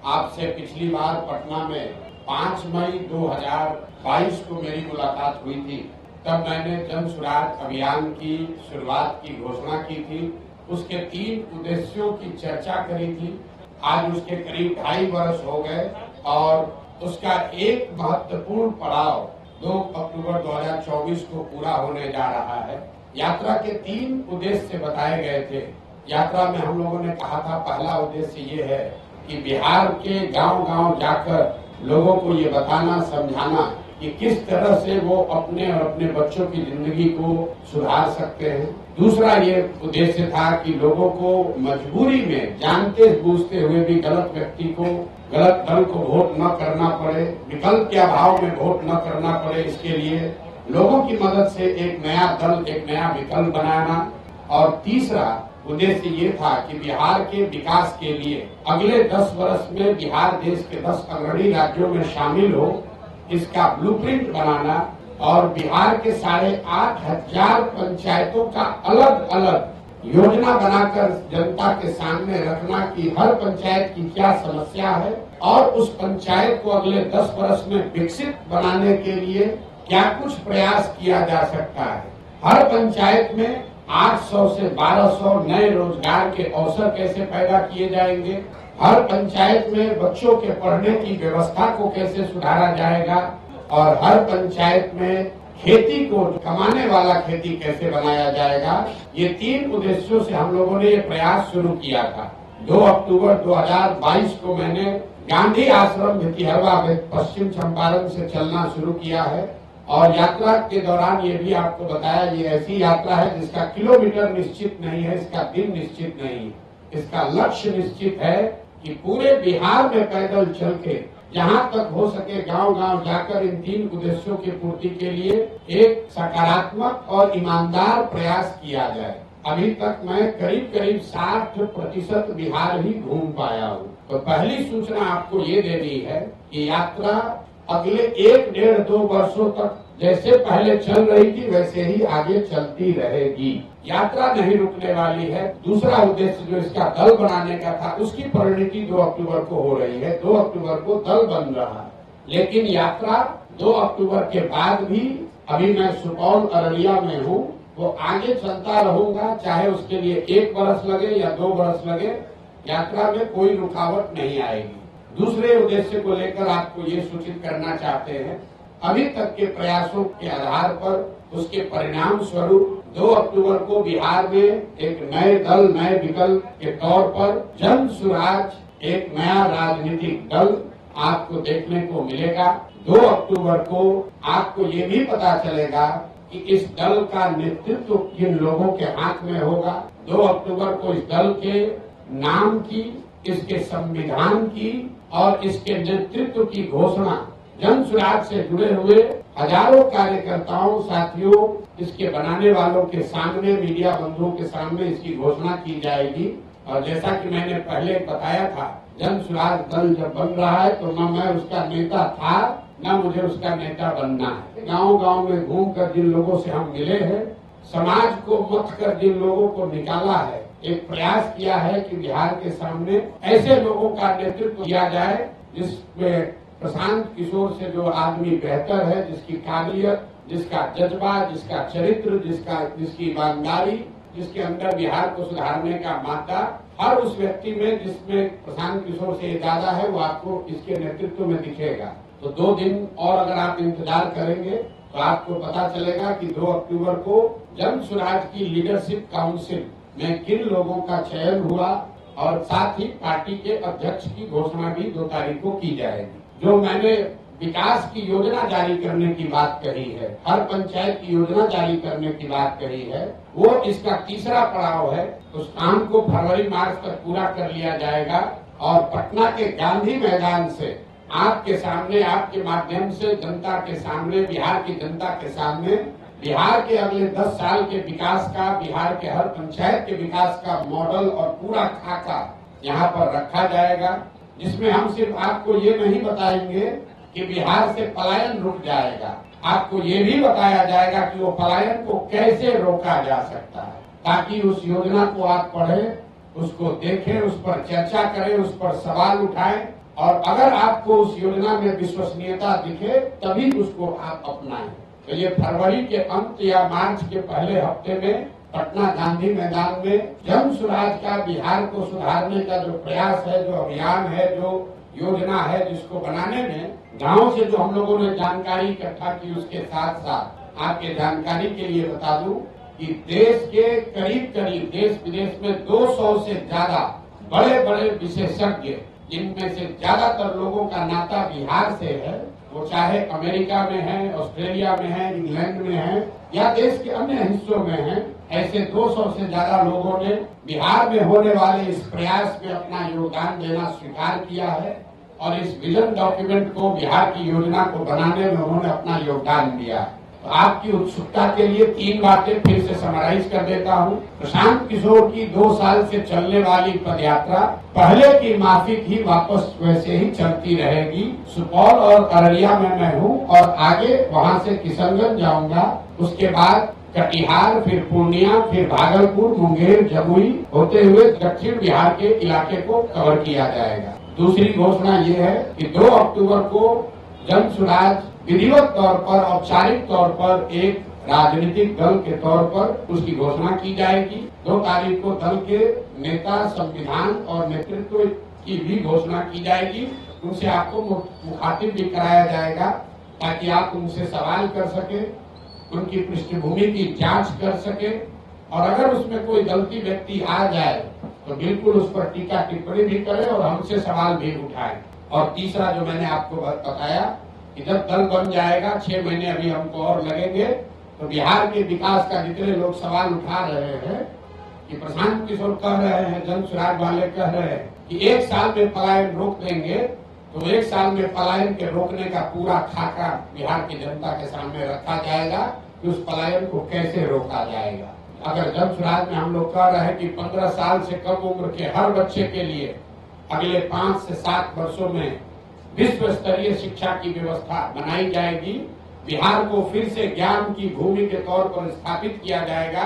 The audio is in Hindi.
आपसे पिछली बार पटना में 5 मई 2022 को मेरी मुलाकात हुई थी। तब मैंने जन सुराज अभियान की शुरुआत की घोषणा की थी। उसके 3 उद्देश्यों की चर्चा करी थी। आज उसके करीब 2.5 वर्ष हो गए और उसका एक महत्वपूर्ण पड़ाव 2 अक्टूबर 2024 को पूरा होने जा रहा है। यात्रा के 3 उद्देश्य बताए गए थे। यात्रा में हम लोगों ने कहा था, पहला उद्देश्य ये है कि बिहार के गांव-गांव जाकर लोगों को ये बताना, समझाना कि किस तरह से वो अपने और अपने बच्चों की जिंदगी को सुधार सकते हैं। दूसरा ये उद्देश्य था कि लोगों को मजबूरी में जानते बूझते हुए भी गलत व्यक्ति को, गलत दल को वोट न करना पड़े, विकल्प के अभाव में वोट न करना पड़े, इसके लिए लोगों की मदद से एक नया दल, एक नया विकल्प बनाना। और तीसरा उद्देश्य ये था कि बिहार के विकास के लिए अगले 10 वर्ष में बिहार देश के 10 अग्रणी राज्यों में शामिल हो, इसका ब्लूप्रिंट बनाना और बिहार के 8,500 पंचायतों का अलग अलग योजना बनाकर जनता के सामने रखना कि हर पंचायत की क्या समस्या है और उस पंचायत को अगले 10 वर्ष में विकसित बनाने के लिए क्या कुछ प्रयास किया जा सकता है। हर पंचायत में 800 से 1200 नए रोजगार के अवसर कैसे पैदा किए जाएंगे, हर पंचायत में बच्चों के पढ़ने की व्यवस्था को कैसे सुधारा जाएगा और हर पंचायत में खेती को कमाने वाला खेती कैसे बनाया जाएगा। ये 3 उद्देश्यों से हम लोगों ने ये प्रयास शुरू किया था। 2 अक्टूबर 2022 को मैंने गांधी आश्रम भितिहरवा में पश्चिम चंपारण से चलना शुरू किया है और यात्रा के दौरान ये भी आपको बताया, ये ऐसी यात्रा है जिसका किलोमीटर निश्चित नहीं है, इसका दिन निश्चित नहीं है, इसका लक्ष्य निश्चित है कि पूरे बिहार में पैदल चल के जहाँ तक हो सके गांव-गांव जाकर इन 3 उद्देश्यों की पूर्ति के लिए एक सकारात्मक और ईमानदार प्रयास किया जाए। अभी तक मैं करीब 60% बिहार ही घूम पाया हूँ। तो पहली सूचना आपको ये देनी है कि यात्रा अगले 1-1.5-2 वर्षों तक जैसे पहले चल रही थी वैसे ही आगे चलती रहेगी। यात्रा नहीं रुकने वाली है। दूसरा उद्देश्य जो इसका दल बनाने का था, उसकी परिणति 2 अक्टूबर को हो रही है। 2 अक्टूबर को दल बन रहा है, लेकिन यात्रा 2 अक्टूबर के बाद भी, अभी मैं सुपौल अररिया में हूँ, वो आगे चलता रहूंगा, चाहे उसके लिए 1 वर्ष लगे या 2 वर्ष लगे, यात्रा में कोई रुकावट नहीं आएगी। दूसरे उद्देश्य को लेकर आपको ये सूचित करना चाहते हैं, अभी तक के प्रयासों के आधार पर उसके परिणाम स्वरूप 2 अक्टूबर को बिहार में एक नए दल, नए विकल्प के तौर पर जन सुराज एक नया राजनीतिक दल आपको देखने को मिलेगा। 2 अक्टूबर को आपको ये भी पता चलेगा कि इस दल का नेतृत्व किन लोगों के हाथ में होगा। 2 अक्टूबर को इस दल के नाम की, इसके संविधान की और इसके नेतृत्व की घोषणा जन सुराज से जुड़े हुए हजारों कार्यकर्ताओं, साथियों, इसके बनाने वालों के सामने, मीडिया बंधुओं के सामने इसकी घोषणा की जाएगी। और जैसा कि मैंने पहले बताया था, जन सुराज दल जब बन रहा है तो न मैं उसका नेता था, न मुझे उसका नेता बनना है। गांव-गांव में घूमकर जिन लोगों से हम मिले हैं, समाज को मथ कर जिन लोगों को निकाला है, एक प्रयास किया है कि बिहार के सामने ऐसे लोगों का नेतृत्व किया जाए जिसमें प्रशांत किशोर से जो आदमी बेहतर है, जिसकी काबिलियत, जिसका जज्बा, जिसका चरित्र, जिसकी ईमानदारी, जिसके अंदर बिहार को सुधारने का मादा, हर उस व्यक्ति में जिसमें प्रशांत किशोर से ज्यादा है, वो आपको इसके नेतृत्व में दिखेगा। तो 2 दिन और अगर आप इंतजार करेंगे तो आपको पता चलेगा कि 2 अक्टूबर को जन सुराज की लीडरशिप काउंसिल में किन लोगों का चयन हुआ और साथ ही पार्टी के अध्यक्ष की घोषणा भी 2 तारीख को की जाएगी। जो मैंने विकास की योजना जारी करने की बात कही है, हर पंचायत की योजना जारी करने की बात कही है, वो इसका तीसरा पड़ाव है। उस काम को फरवरी-मार्च तक पूरा कर लिया जाएगा और पटना के गांधी मैदान से आपके सामने, आपके माध्यम से जनता के सामने, बिहार की जनता के सामने बिहार के अगले 10 साल के विकास का, बिहार के हर पंचायत के विकास का मॉडल और पूरा खाका यहाँ पर रखा जाएगा, जिसमें हम सिर्फ आपको ये नहीं बताएंगे कि बिहार से पलायन रुक जाएगा, आपको ये भी बताया जाएगा कि वो पलायन को कैसे रोका जा सकता है, ताकि उस योजना को आप पढ़ें, उसको देखें, उस पर चर्चा करें, उस पर सवाल उठाएं और अगर आपको उस योजना में विश्वसनीयता दिखे तभी उसको आप अपनाएं। तो ये फरवरी के अंत या मार्च के पहले हफ्ते में पटना गांधी मैदान में जन स्वराज का बिहार को सुधारने का जो प्रयास है, जो अभियान है, जो योजना है, जिसको बनाने में गांव से जो हम लोगों ने जानकारी इकट्ठा की, उसके साथ साथ आपके जानकारी के लिए बता दूं कि देश के करीब करीब देश विदेश में 200 से ज्यादा बड़े बड़े विशेषज्ञ, जिनमें से ज्यादातर लोगों का नाता बिहार से है, वो चाहे अमेरिका में है, ऑस्ट्रेलिया में है, इंग्लैंड में है या देश के अन्य हिस्सों में है, ऐसे 200 से ज्यादा लोगों ने बिहार में होने वाले इस प्रयास में अपना योगदान देना स्वीकार किया है और इस विजन डॉक्यूमेंट को, बिहार की योजना को बनाने में उन्होंने अपना योगदान दिया। तो आपकी उत्सुकता के लिए 3 बातें फिर से समराइज कर देता हूँ। प्रशांत किशोर की 2 साल से चलने वाली पदयात्रा पहले की माफिक ही वापस वैसे ही चलती रहेगी। सुपौल और अररिया में मैं हूँ और आगे वहाँ से किशनगंज जाऊंगा, उसके बाद कटिहार, फिर पूर्णिया, फिर भागलपुर, मुंगेर, जमुई होते हुए दक्षिण बिहार के इलाके को कवर किया जाएगा। दूसरी घोषणा ये है कि 2 अक्टूबर को जन स्वराज विधिवत तौर पर, औपचारिक तौर पर एक राजनीतिक दल के तौर पर उसकी घोषणा की जाएगी। 2 तारीख को दल के नेता, संविधान और नेतृत्व की भी घोषणा की जाएगी। उनसे आपको मुखातिब भी कराया जाएगा ताकि आप उनसे सवाल कर सके, उनकी पृष्ठभूमि की जांच कर सके और अगर उसमें कोई गलती व्यक्ति आ जाए तो बिल्कुल उस पर टीका टिप्पणी भी करे और हमसे सवाल भी उठाए। और तीसरा जो मैंने आपको बताया कि जब दल बन जाएगा, 6 महीने अभी हमको और लगेंगे, तो बिहार के विकास का जितने लोग सवाल उठा रहे हैं कि प्रशांत किशोर कह रहे हैं, जन स्वराज वाले कह रहे हैं कि 1 साल में पलायन रोक देंगे, तो 1 साल में पलायन के रोकने का पूरा खाका बिहार की जनता के सामने रखा जाएगा कि उस पलायन को कैसे रोका जाएगा। अगर जन स्वराज में हम लोग कह रहे हैं कि 15 साल से कम उम्र के हर बच्चे के लिए अगले 5 से 7 वर्षों में विश्व स्तरीय शिक्षा की व्यवस्था बनाई जाएगी, बिहार को फिर से ज्ञान की भूमि के तौर पर स्थापित किया जाएगा,